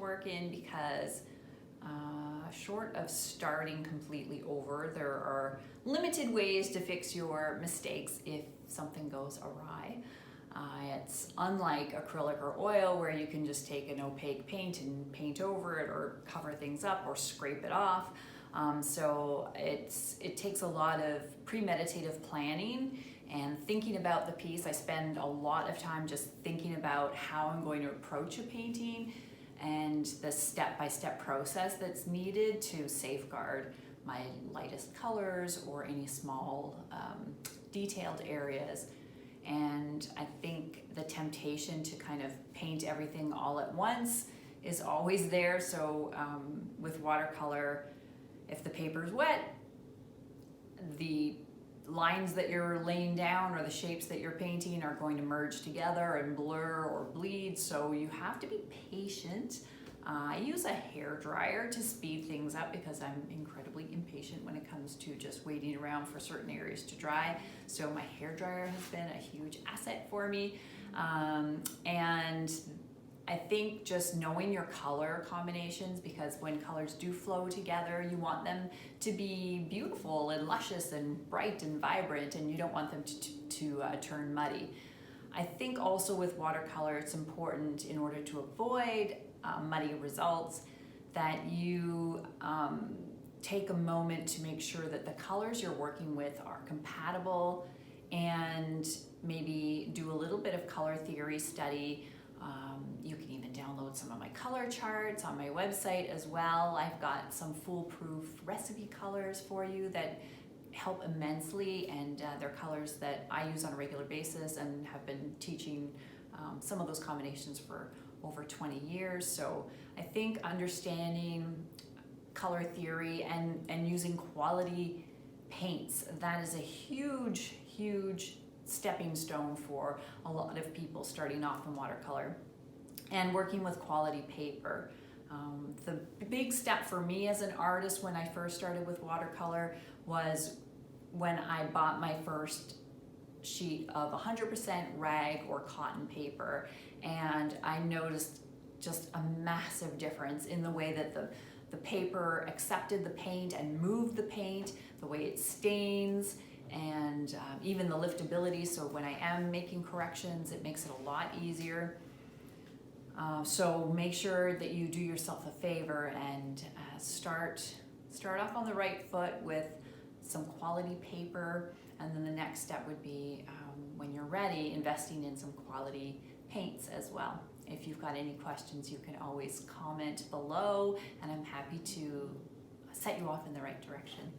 work in because short of starting completely over, there are limited ways to fix your mistakes if something goes awry. It's unlike acrylic or oil where you can just take an opaque paint and paint over it or cover things up or scrape it off. So it takes a lot of premeditative planning and thinking about the piece. I spend a lot of time just thinking about how I'm going to approach a painting and the step-by-step process that's needed to safeguard my lightest colors or any small detailed areas. And I think the temptation to kind of paint everything all at once is always there. So with watercolor, if the paper's wet, the lines that you're laying down or the shapes that you're painting are going to merge together and blur or bleed, so you have to be patient. I use a hair dryer to speed things up because I'm incredibly impatient when it comes to just waiting around for certain areas to dry. So my hair dryer has been a huge asset for me. And I think just knowing your color combinations, because when colors do flow together, you want them to be beautiful and luscious and bright and vibrant, and you don't want them to turn muddy. I think also with watercolor, it's important in order to avoid muddy results that you take a moment to make sure that the colors you're working with are compatible, and maybe do a little bit of color theory study. You can even download some of my color charts on my website as well. I've got some foolproof recipe colors for you that help immensely, and they're colors that I use on a regular basis and have been teaching some of those combinations for over 20 years. So I think understanding color theory and using quality paints, that is a huge stepping stone for a lot of people starting off in watercolor. And working with quality paper. The big step for me as an artist when I first started with watercolor was when I bought my first sheet of 100% rag or cotton paper, and I noticed just a massive difference in the way that the paper accepted the paint and moved the paint, the way it stains, and even the liftability. So when I am making corrections, it makes it a lot easier. So make sure that you do yourself a favor and start off on the right foot with some quality paper, and then the next step would be, when you're ready, investing in some quality paints as well. If you've got any questions, you can always comment below, and I'm happy to set you off in the right direction.